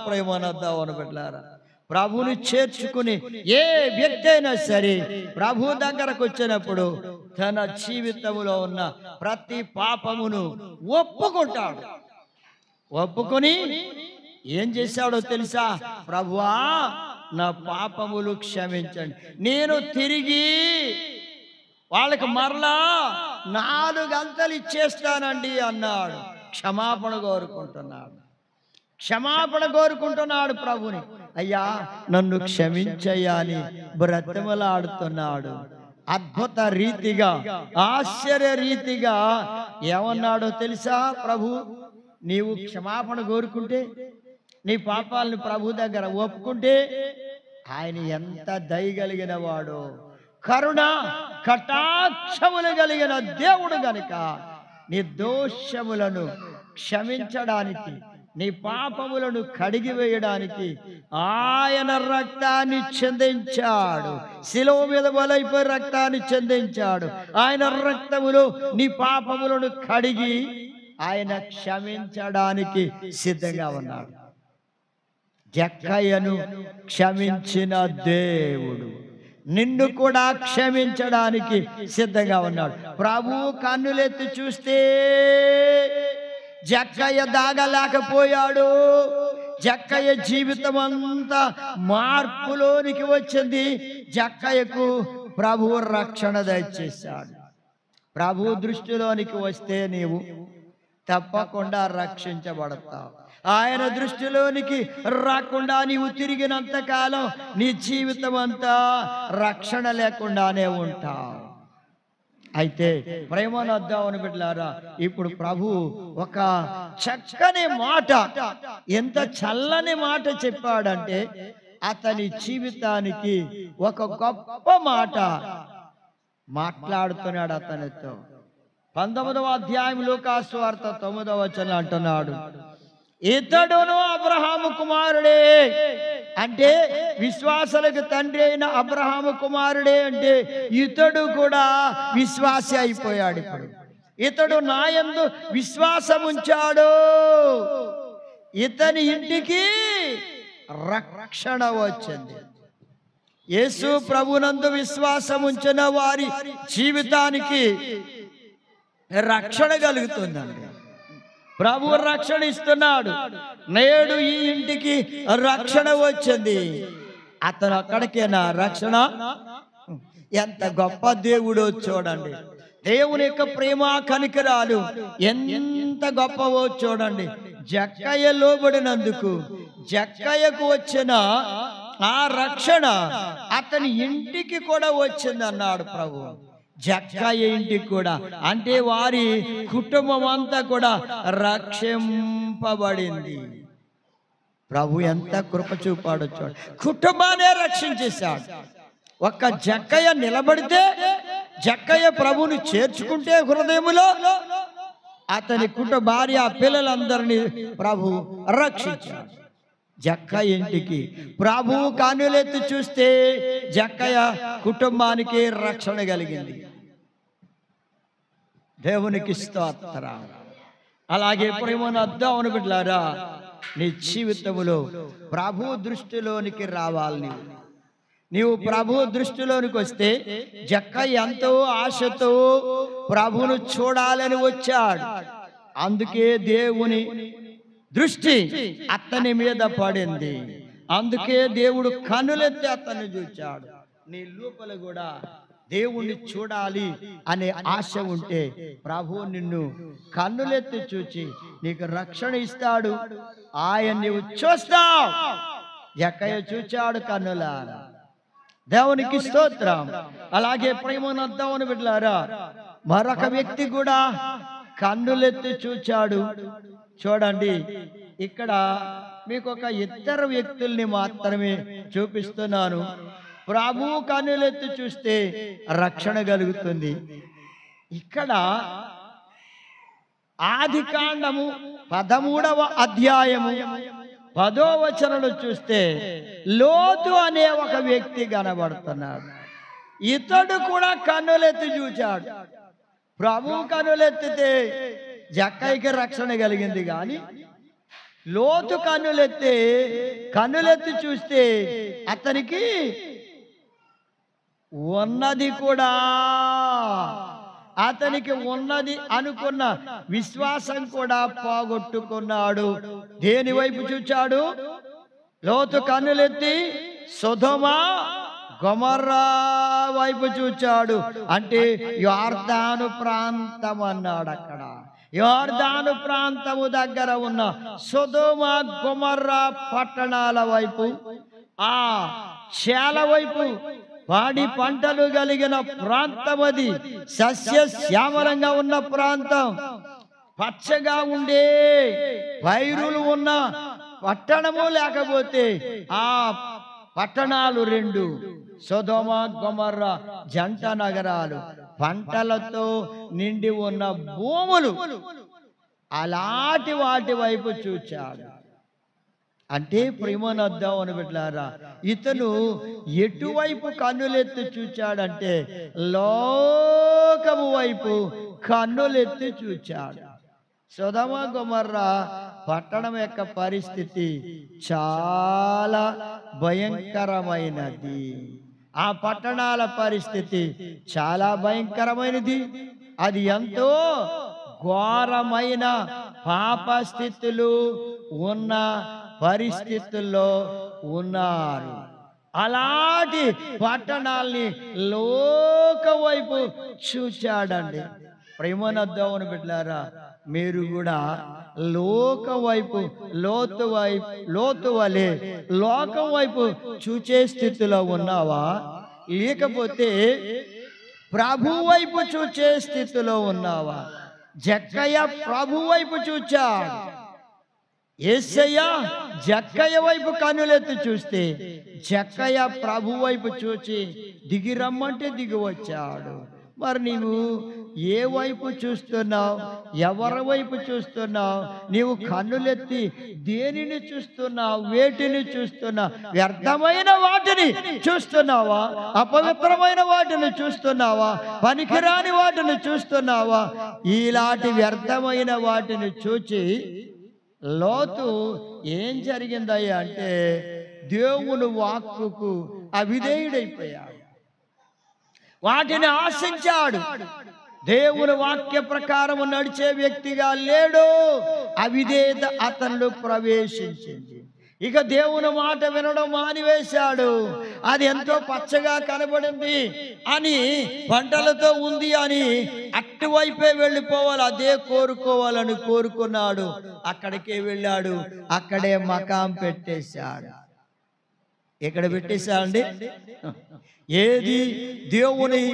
ప్రేమనద్దామని పెట్టారా? ప్రభుని చేర్చుకుని ఏ వ్యక్తి అయినా సరే ప్రభు దగ్గరకు వచ్చినప్పుడు తన జీవితంలో ఉన్న ప్రతి పాపమును ఒప్పుకుంటాడు. ఒప్పుకొని ఏం చేశాడో తెలుసా? ప్రభువా, నా పాపములు క్షమించండి, నేను తిరిగి వాళ్ళకి మరలా 4 గంటలు ఇచ్చేస్తానండి అన్నాడు. క్షమాపణ కోరుకుంటున్నాడు ప్రభుని. అయ్యా, నన్ను క్షమించయ్యా అని బ్రతిమలాడుతున్నాడు. అద్భుత రీతిగా, ఆశ్చర్య రీతిగా ఏమన్నాడో తెలుసా? ప్రభు, నీవు క్షమాపణ కోరుకుంటే, నీ పాపాలను ప్రభు దగ్గర ఒప్పుకుంటే ఆయన ఎంత దయగలిగిన వాడో, కరుణ కటాక్షములు కలిగిన దేవుడు గనుక నీ దోషములను క్షమించడానికి, నీ పాపములను కడిగి వేయడానికి ఆయన రక్తాన్ని చిందించాడు. శిలువ మీద బలైపోయి రక్తాన్ని చిందించాడు. ఆయన రక్తములో నీ పాపములను కడిగి ఆయన క్షమించడానికి సిద్ధంగా ఉన్నాడు. జక్కయ్యను క్షమించిన దేవుడు నిన్ను కూడా క్షమించడానికి సిద్ధంగా ఉన్నాడు. ప్రభువు కన్నులెత్తి చూస్తే జక్కయ్య దాగలేకపోయాడు. జక్కయ్య జీవితం అంతా మార్పులోనికి వచ్చింది. జక్కయ్యకు ప్రభువు రక్షణ దయచేశాడు. ప్రభు దృష్టిలోనికి వస్తే నీవు తప్పకుండా రక్షించబడతావు. ఆయన దృష్టిలోనికి రాకుండా నీవు తిరిగినంత కాలం నీ జీవితం అంతా రక్షణ లేకుండానే ఉంటావు. అయితే ప్రేమనొద్దామని బిడ్డలారా, ఇప్పుడు ప్రభు ఒక చక్కని మాట, ఎంత చల్లని మాట చెప్పాడంటే అతని జీవితానికి ఒక గొప్ప మాట మాట్లాడుతున్నాడు అతనితో. 19వ అధ్యాయం లూకాసు వార్త 9వ వచనం అంటున్నాడు, ఇతడును అబ్రహాము కుమారుడే. అంటే విశ్వాసులకు తండ్రి అయిన అబ్రహాము కుమారుడే అంటే ఇతడు కూడా విశ్వాసి అయిపోయాడు. ఇప్పుడు ఇతడు నా యందు విశ్వాసం ఉంచాడు, ఇతని ఇంటికి రక్షణ వచ్చింది. యేసు ప్రభునందు విశ్వాసం ఉంచిన వారి జీవితానికి రక్షణ కలుగుతుందండి. ప్రభు రక్షణ ఇస్తున్నాడు. నేడు ఈ ఇంటికి రక్షణ వచ్చింది. అతను అక్కడికేనా రక్షణ? ఎంత గొప్ప దేవుడో చూడండి. దేవుని యొక్క ప్రేమ కనికరాలు ఎంత గొప్పవో చూడండి. జక్కయ్య లోబడినందుకు జక్కయ్యకు వచ్చిన ఆ రక్షణ అతని ఇంటికి కూడా వచ్చిందన్నాడు ప్రభు. జక్కయ్య ఇంటికి కూడా, అంటే వారి కుటుంబం అంతా కూడా రక్షింపబడింది. ప్రభు ఎంత కృప చూపాడో చూడు. కుటుంబాన్ని రక్షించేశాడు. ఒక్క జక్కయ్య నిలబడితే, జక్కయ్య ప్రభుని చేర్చుకుంటే హృదయములో, అతని భార్య పిల్లలందరినీ ప్రభు రక్షించాడు. జక్కయ్య ఇంటికి ప్రభువు కన్నులెత్తి చూస్తే జక్కయ్య కుటుంబానికి రక్షణ కలిగింది. దేవునికి స్తోత్రం. అలాగే ప్రేమను అద్దామని బిడ్డలారా, నీ జీవితంలో ప్రభు దృష్టిలోనికి రావాలి. నీవు ప్రభు దృష్టిలోనికి వస్తే, జక్కయ్య ఎంతో ఆశతో ప్రభును చూడాలని వచ్చాడు. అందుకే దేవుని దృష్టి అతని మీద పడింది. అందుకే దేవుడు కన్నులెత్తి అతన్ని చూచాడు. నీ లోపల కూడా దేవుణ్ణి చూడాలి అనే ఆశ ఉంటే ప్రభు నిన్ను కన్నులెత్తి చూచి నీకు రక్షణ ఇస్తాడు. ఆయన నీవు చూస్తావు. జక్కయ్య చూచాడు కన్నులారా. దేవునికి స్తోత్రం. అలాగే ప్రేమనద్దామని బిడ్డలారా, మరొక వ్యక్తి కూడా కన్నులెత్తి చూచాడు. చూడండి, ఇక్కడ మీకు ఒక ఇద్దరు వ్యక్తుల్ని మాత్రమే చూపిస్తున్నాను. ప్రభువు కన్నులెత్తి చూస్తే రక్షణ కలుగుతుంది. ఇక్కడ ఆదికాండము 13వ అధ్యాయము 10వ వచనంలో చూస్తే లోతు అనే ఒక వ్యక్తి కనబడుతున్నాడు. ఇతడు కూడా కన్నులెత్తి చూచాడు. ప్రభువు కన్నులెత్తితే జక్కయ్యకి రక్షణ కలిగింది, కానీ లోతు కన్నులెత్తి చూస్తే అతనికి ఉన్నది కూడా, అతనికి ఉన్నది అనుకున్న విశ్వాసం కూడా పోగొట్టుకున్నాడు. దేని వైపు చూచాడు? లోతు కన్నులెత్తి సొదొమ గొమొర్రా వైపు చూచాడు. అంటే యొర్దాను ప్రాంతం అన్నాడు. అక్కడ యొర్దాను ప్రాంతము దగ్గర ఉన్న సొదొమ గొమొర్రా పట్టణాల వైపు, ఆ చేల వైపు, పాడి పంటలు కలిగిన ప్రాంతం అది. సస్యశ్యామలంగా ఉన్న ప్రాంతం, పచ్చగా ఉండే పైరులు ఉన్న పట్టణము. లేకపోతే ఆ పట్టణాలు రెండు, సొదొమ గొమొర్రా జంట నగరాలు, పంటలతో నిండి ఉన్న భూములు. అలాంటి వాటి వైపు చూచాడు. అంటే ప్రేమనద్దాం అని బిడ్డలారా, ఇతను ఎటువైపు కన్నులెత్తి చూచాడంటే లోకము వైపు కన్నులెత్తి చూచాడు. సొదొమ గొమొర్రా పట్టణం యొక్క పరిస్థితి చాలా భయంకరమైనది. ఆ పట్టణాల పరిస్థితి చాలా భయంకరమైనది. అది ఎంతో ఘోరమైన పాప స్థితులు ఉన్న పరిస్థితుల్లో ఉన్నారు. అలాంటి పట్టణాల్ని లోక వైపు చూచాడండి. ప్రేమనద్దామని బిడ్డలారా, మీరు కూడా లోక వైపు లోతు వలె లోకం వైపు చూచే స్థితిలో ఉన్నావా? లేకపోతే ప్రభు వైపు చూచే స్థితిలో ఉన్నావా? జక్కయ్య ప్రభు వైపు చూచాడు. యేసయ్య జక్కయ్య వైపు కన్నులెత్తి చూస్తే జక్కయ్య ప్రభు వైపు చూచి దిగి రమ్మంటే దిగి వచ్చాడు. మరి నీవు ఏ వైపు చూస్తున్నావు? ఎవరి వైపు చూస్తున్నావు? నీవు కన్నులెత్తి దేనిని చూస్తున్నావు? వేటిని చూస్తున్నావు? వ్యర్థమైన వాటిని చూస్తున్నావా? అపవిత్రమైన వాటిని చూస్తున్నావా? పనికిరాని వాటిని చూస్తున్నావా? ఇలాంటి వ్యర్థమైన వాటిని చూచి లోతు ఏం జరిగిందయ్యా అంటే దేవుని వాక్కుకు అవిధేయుడైపోయాడు. వాటిని ఆశించాడు. దేవుని వాక్య ప్రకారం నడిచే వ్యక్తిగా లేడు. అవిధేయత అతనిలో ప్రవేశించింది. ఇక దేవుని మాట వినడం మానివేశాడు. అది ఎంతో పచ్చగా కనబడింది అని, పంటలతో ఉంది అని అటువైపే వెళ్ళిపోవాలి, అదే కోరుకోవాలని కోరుకున్నాడు. అక్కడికే వెళ్ళాడు, అక్కడే మకాం పెట్టేశాడు. ఎక్కడ పెట్టేశాడండి? ఏది దేవుని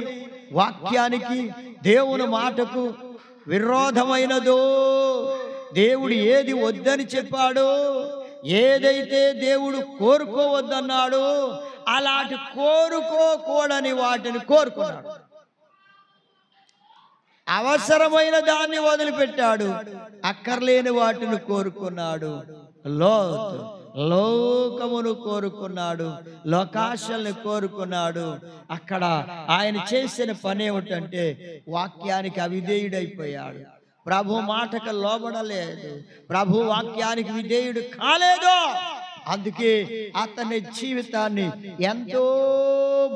వాక్యానికి, దేవుని మాటకు విరోధమైనదో, దేవుడు ఏది వద్దని చెప్పాడో, ఏదైతే దేవుడు కోరుకోవద్దన్నాడో అలాంటి కోరుకోకూడని వాటిని కోరుకున్నాడు. అవసరమైన దాన్ని వదిలిపెట్టాడు, అక్కర్లేని వాటిని కోరుకున్నాడు. లోతు లోకమును కోరుకున్నాడు, లోకాశల్ని కోరుకున్నాడు. అక్కడ ఆయన చేసిన పని ఏమిటంటే వాక్యానికి అవిధేయుడైపోయాడు. ప్రభు మాటకు లోబడలేదు, ప్రభు వాక్యానికి విధేయుడు కాలేదు. అందుకే అతని జీవితాన్ని ఎంతో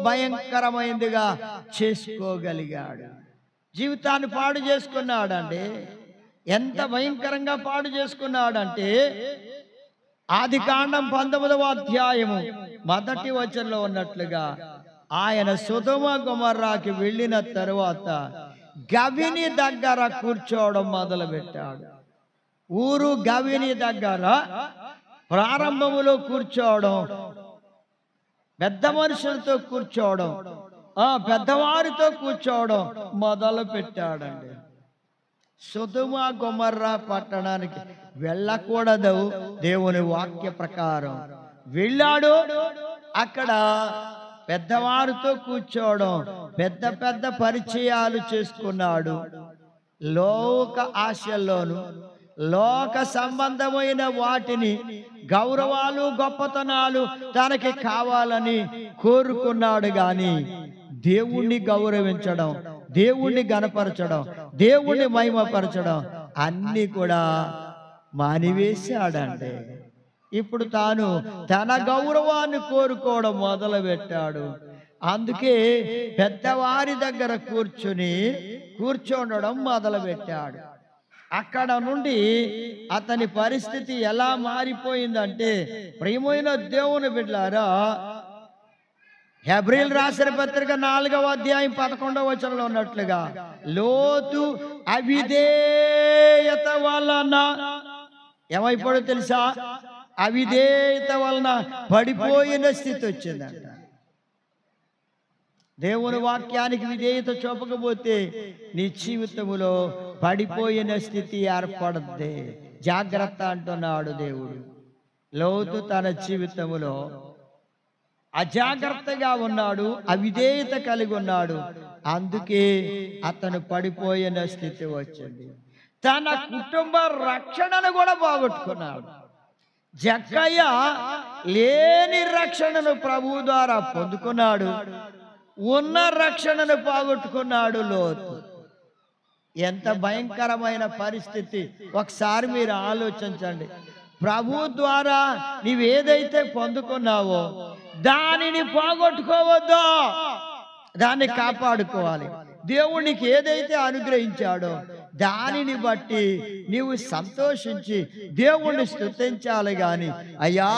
భయంకరమైనదిగా చేసుకోగలిగాడు. జీవితాన్ని పాడు చేసుకున్నాడండి. ఎంత భయంకరంగా పాడు చేసుకున్నాడంటే, ఆదికాండం 19వ అధ్యాయము 1వ వచనంలో ఉన్నట్లుగా, ఆయన సొదొమ గొమొర్రాకి వెళ్ళిన తరువాత గవిని దగ్గర కూర్చోవడం మొదలుపెట్టాడు. ఊరు గవిని దగ్గర ప్రారంభములో కూర్చోవడం, పెద్ద మనుషులతో కూర్చోవడం, పెద్దవారితో కూర్చోవడం మొదలు పెట్టాడండి. సొదొమ గొమొర్రా పట్టణానికి వెళ్ళకూడదు దేవుని వాక్య ప్రకారం. వెళ్ళాడు, అక్కడ పెద్దవారితో కూర్చోవడం, పెద్ద పెద్ద పరిచయాలు చేసుకున్నాడు. లోక ఆశల్లోను, లోక సంబంధమైన వాటిని, గౌరవాలు గొప్పతనాలు తనకి కావాలని కోరుకున్నాడు. గాని దేవుణ్ణి గౌరవించడం, దేవుణ్ణి గణపరచడం, దేవుణ్ణి మహిమపరచడం అన్ని కూడా మానివేశాడండి. ఇప్పుడు తాను తన గౌరవాన్ని కోరుకోవడం మొదలు పెట్టాడు. అందుకే పెద్దవారి దగ్గర కూర్చోండడం మొదలు పెట్టాడు. అక్కడ నుండి అతని పరిస్థితి ఎలా మారిపోయిందంటే, ప్రియమైన దేవుని బిడ్డలారా, హెబ్రీయులు రాసిన పత్రిక 4వ అధ్యాయం 11వ వచనంలో ఉన్నట్లుగా, లోతు అవిధేయత వలన ఏమైపోయాడో తెలుసా? అవిధేయత వలన పడిపోయిన స్థితి వచ్చిందంట. దేవుని వాక్యానికి విధేయత చూపకపోతే నీ జీవితంలో పడిపోయిన స్థితి ఏర్పడద్ది. జాగ్రత్త అంటున్నాడు దేవుడు. లోతు తన జీవితంలో అజాగ్రత్తగా ఉన్నాడు, అవిధేయత కలిగి ఉన్నాడు. అందుకే అతను పడిపోయిన స్థితి వచ్చింది. తన కుటుంబ రక్షణను కూడా పోగొట్టుకున్నాడు. జక్కయ్య లేని రక్షణను ప్రభు ద్వారా పొందుకున్నాడు, ఉన్న రక్షణను పోగొట్టుకున్నాడు లోతు. ఎంత భయంకరమైన పరిస్థితి ఒకసారి మీరు ఆలోచించండి. ప్రభు ద్వారా నీవేదైతే పొందుకున్నావో దానిని పోగొట్టుకోవద్దు, దాన్ని కాపాడుకోవాలి. దేవునికి ఏదైతే అనుగ్రహించాడో దానిని బట్టి నీవు సంతోషించి దేవుణ్ణి స్తుతించాలి. గాని అయ్యా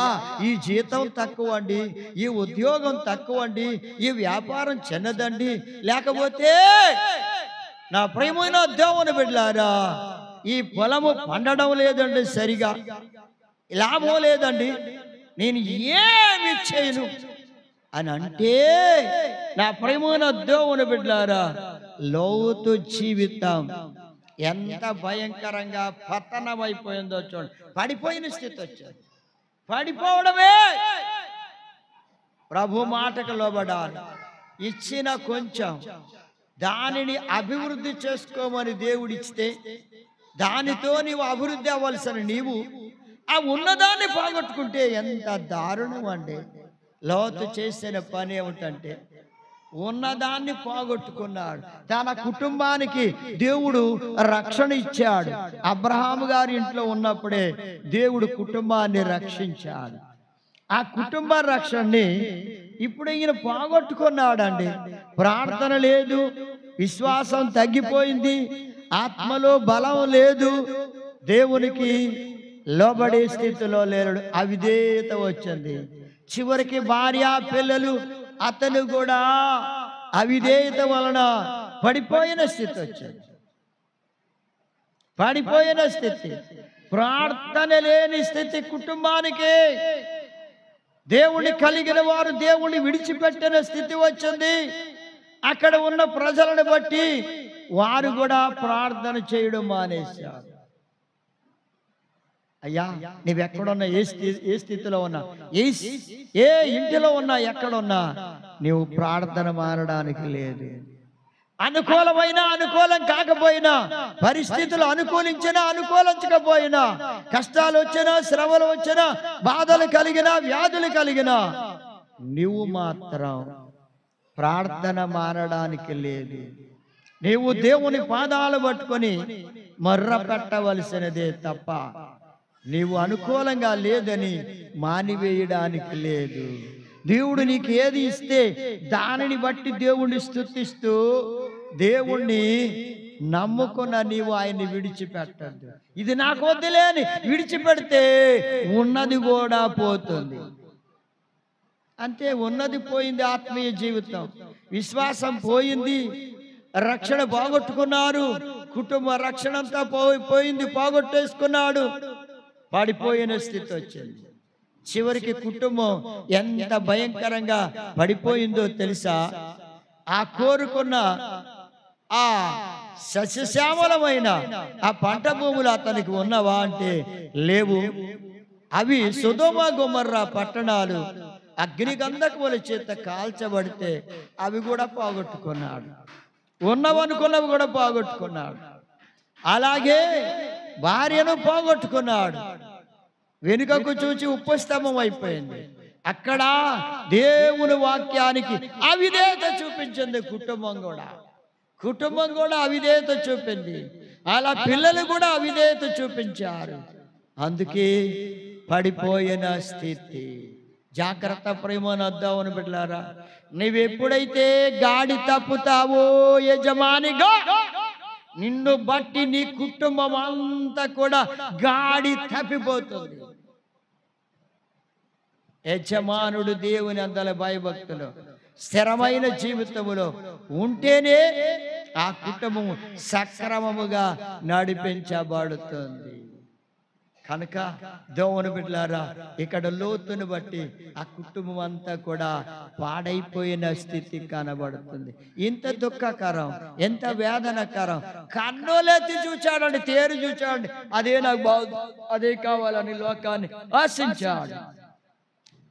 ఈ జీతం తక్కువ అండి, ఈ ఉద్యోగం తక్కువ అండి, ఈ వ్యాపారం చిన్నదండి, లేకపోతే నా ప్రియమైన దేవుని బిడ్డలారా ఈ పొలము పండడం లేదండి, సరిగా లాభం లేదండి, నేను ఏమి చేయను అని అంటే, నా ప్రియమైన దేవుని బిడ్డలారా, లోతు జీవితం ఎంత భయంకరంగా పతనమైపోయిందో చూడండి. పడిపోయిన స్థితి వచ్చింది. పడిపోవడమే. ప్రభు మాటకు లోబడాలి. ఇచ్చిన కొంచెం దానిని అభివృద్ధి చేసుకోమని దేవుడిస్తే దానితో నీవు అభివృద్ధి అవ్వాల్సిన నీవు ఆ ఉన్నదాన్ని పోగొట్టుకుంటే ఎంత దారుణం అండి. లోతు చేసిన పని ఏమిటంటే ఉన్నదాన్ని పోగొట్టుకున్నాడు. తన కుటుంబానికి దేవుడు రక్షణ ఇచ్చాడు. అబ్రహాము గారి ఇంట్లో ఉన్నప్పుడే దేవుడు కుటుంబాన్ని రక్షించాడు. ఆ కుటుంబ రక్షణని ఇప్పుడు ఈయన పోగొట్టుకున్నాడండి. ప్రార్థన లేదు, విశ్వాసం తగ్గిపోయింది, ఆత్మలో బలం లేదు, దేవునికి లోబడే స్థితిలో లేడు, అవిధేయత వచ్చింది. చివరికి భార్య పిల్లలు అతను కూడా అవిధేయత వలన పడిపోయిన స్థితి వచ్చింది. పడిపోయిన స్థితి, ప్రార్థన లేని స్థితి కుటుంబానికి. దేవుని కలిగిన వారు దేవుణ్ణి విడిచిపెట్టిన స్థితి వచ్చింది. అక్కడ ఉన్న ప్రజలను బట్టి వారు కూడా ప్రార్థన చేయడం మానేశారు. అయ్యా, నీవెక్కడున్నా, ఏ స్థితిలో ఉన్నా, ఏ ఇంటిలో ఉన్నా, ఎక్కడున్నా నీవు ప్రార్థన మానడానికి లేదు. అనుకూలమైన అనుకూలం కాకపోయినా, పరిస్థితులు అనుకూలించినా అనుకూలించకపోయినా, కష్టాలు వచ్చినా, శ్రమలు వచ్చినా, బాధలు కలిగినా, వ్యాధులు కలిగినా, నీవు మాత్రం ప్రార్థన మానడానికి లేదు. నీవు దేవుని పాదాలు పట్టుకొని మర్ర పెట్టవలసినదే తప్ప నీవు అనుకూలంగా లేదని మానివేయడానికి లేదు. దేవుడు నీకు ఏది ఇస్తే దానిని బట్టి దేవుణ్ణి స్తుతిస్తూ దేవుణ్ణి నమ్ముకున్న నీవు ఆయన్ని విడిచిపెట్టద్దు. ఇది నాకు వద్దులే అని విడిచిపెడితే ఉన్నది కూడా పోతుంది. అంతే, ఉన్నది పోయింది. ఆత్మీయ జీవితం, విశ్వాసం పోయింది, రక్షణ పోగొట్టుకున్నారు. కుటుంబ రక్షణ అంతా పోయింది, పోగొట్టేసుకున్నాడు. పడిపోయిన స్థితి వచ్చింది. చివరికి కుటుంబం ఎంత భయంకరంగా పడిపోయిందో తెలుసా? ఆ కోరుకున్న ఆ సస్యశ్యామలమైన ఆ పంట భూములు అతనికి ఉన్నవా అంటే లేవు. అవి సొదొమ గొమొర్రా పట్టణాలు అగ్నిగంధకముల చేత కాల్చబడితే అవి కూడా పోగొట్టుకున్నాడు. ఉన్నవనుకున్నవి కూడా పోగొట్టుకున్నాడు. అలాగే భార్యను పోగొట్టుకున్నాడు. వెనుకకు చూచి ఉప్పస్తంభం అయిపోయింది. అక్కడ దేవుని వాక్యానికి అవిధేయత చూపించింది. కుటుంబం కూడా అవిధేయత చూపింది. అలా పిల్లలు కూడా అవిధేయత చూపించారు. అందుకే పడిపోయిన స్థితి. జాగ్రత్త ప్రేమను అద్దామని బిడ్డలారా, నీవెప్పుడైతే గాడి తప్పుతావో యజమానిగా, నిన్ను బట్టి నీ కుటుంబం అంతా కూడా గాడి తప్పిపోతుంది. యజమానుడు దేవుని అందల భయభక్తులు స్థిరమైన జీవితములో ఉంటేనే ఆ కుటుంబం సక్రమముగా నడిపించబడుతుంది. కనుక దేవుని బిడ్డలారా, ఇక్కడ లోతును బట్టి ఆ కుటుంబం అంతా కూడా పాడైపోయిన స్థితి కనబడుతుంది. ఇంత దుఃఖకరం, ఎంత వేదనకరం. కన్నులెత్తి చూచాడండి, తేరు చూచాడండి, అదే నాకు బాగుంది, అదే కావాలని లోకాన్ని ఆశించాడు.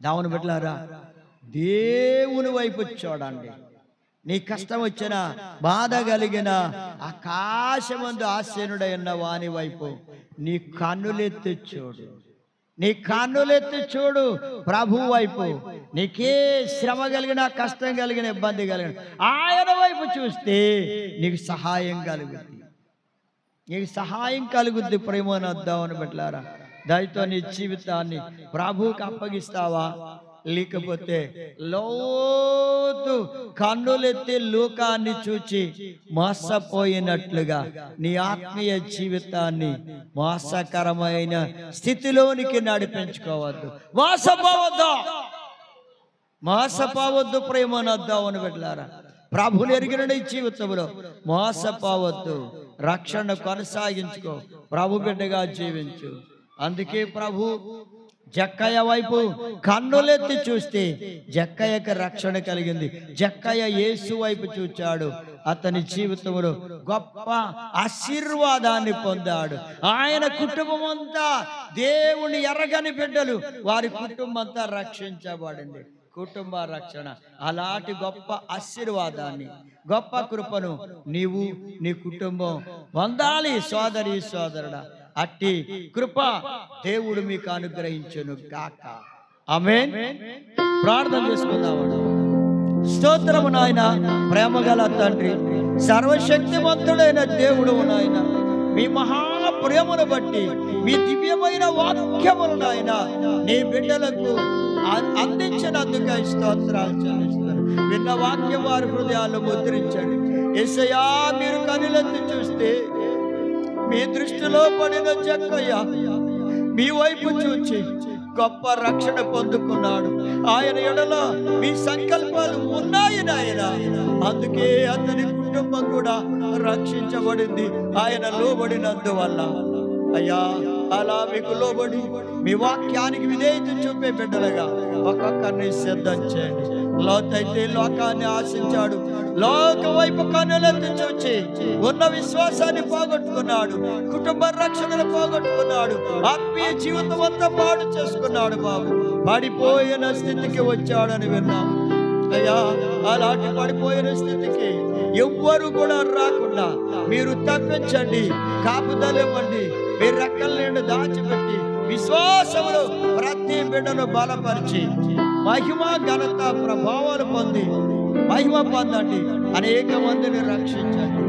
దేవుని బిడ్డలారా, దేవుని వైపు చూడండి. నీ కష్టం వచ్చిన, బాధ కలిగిన, ఆకాశమందు ఆసీనుడై ఉన్న వాని వైపు నీ కన్నులెత్తి చూడు. నీ కన్నులెత్తి చూడు ప్రభు వైపు. నీకే శ్రమ కలిగిన, కష్టం కలిగిన, ఇబ్బంది కలిగిన ఆయన వైపు చూస్తే నీకు సహాయం కలుగుద్ది. నీకు సహాయం కలుగుద్ది. ప్రేమను వద్దామని బిడ్డలారా, దయతో నీ జీవితాన్ని ప్రభువుకి అప్పగిస్తావా? లేకపోతే లోతు కన్నులెత్తి లోకాన్ని చూచి మోసపోయినట్లుగా నీ ఆత్మీయ జీవితాన్ని మోసకరమైన స్థితిలోనికి నడిపించుకోవద్దు. మోసపోవద్దు ప్రేమను వద్దామని బిడ్డలారా, ప్రభుని ఎరిగిన నీ జీవితంలో మోసపోవద్దు. రక్షణ కొనసాగించుకో, ప్రభు బిడ్డగా జీవించు. అందుకే ప్రభు జక్కయ్య వైపు కన్నులెత్తి చూస్తే జక్కయ్యకు రక్షణ కలిగింది. జక్కయ్య యేసు వైపు చూచాడు, అతని జీవితంలో గొప్ప ఆశీర్వాదాన్ని పొందాడు. ఆయన కుటుంబం అంతా దేవుని ఎరగని బిడ్డలు, వారి కుటుంబం అంతా రక్షించబడింది. కుటుంబ రక్షణ, అలాంటి గొప్ప ఆశీర్వాదాన్ని, గొప్ప కృపను నీవు నీ కుటుంబం పొందాలి. సోదరి సోదరుడా, అట్టి కృప దేవుడు మీకు అనుగ్రహించును గాక. ఆమేన్. ప్రార్థన చేసుకుందాం. స్తోత్రము నాయన, ప్రేమగల తండ్రి, సర్వశక్తివంతుడైన దేవుడు నాయన, మీ మహా ప్రేమను బట్టి, మీ దివ్యమైన వాక్యములు నాయన నీ బిడ్డలకు అందించినందుకై స్తోత్రాలు చెల్లిస్తున్నాను. విన్న వాక్యం వారి హృదయాల్లో ముద్రించండి. యేసయ్యా, మీరు కనులెత్తి చూస్తే మీ దృష్టిలో పడిన జక్కయ్య మీ వైపు చూచి గొప్ప రక్షణ పొందుకున్నాడు. ఆయన ఎడల మీ సంకల్పాలు ఉన్నాయి నాయన. అందుకే అతని కుటుంబం కూడా రక్షించబడింది ఆయన లోబడినందువల్ల. అయ్యా, అలా మీకు లోబడి మీ వాక్యానికి విధేయత చూపే బిడ్డలుగా ఒక్కొక్కరిని సిద్ధం చేయండి. లోతైతే లోకాన్ని ఆశించాడు, లోక వైపు కన్నులెత్తి చూచి ఉన్న విశ్వాసాన్ని పోగొట్టుకున్నాడు, కుటుంబ రక్షణను పోగొట్టుకున్నాడు, ఆత్మీయ జీవితం అంతా పాడు చేసుకున్నాడు. బాబు, పడిపోయిన స్థితికి వచ్చాడని విన్నాం. అయ్యా, అలాంటి పడిపోయిన స్థితికి ఎవ్వరు కూడా రాకుండా మీరు తప్పించండి, కాపుదలివ్వండి. మీరు రెక్కల నుండి దాచిపెట్టి విశ్వాసములో ప్రతి బిడ్డను బలపరిచి మహిమ ఘనత ప్రభావాలు పొంది మహిమ పొందండి. అనేక మందిని రక్షించండి.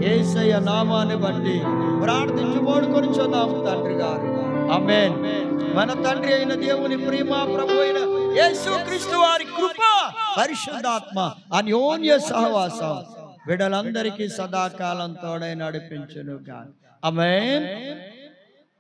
యేసయ్య నామాన్ని బట్టి ప్రార్థించి వేడుకొనుచున్నాము తండ్రి గారు. ఆమేన్. మన తండ్రి అయిన దేవుని ప్రేమ, ప్రభు అయిన యేసుక్రీస్తు వారి కృప, పరిశుద్ధాత్మ అన్యోన్య సహవాసం బిడ్డలందరికీ సదాకాలం తోడై నడిపించును గాక. ఆమేన్.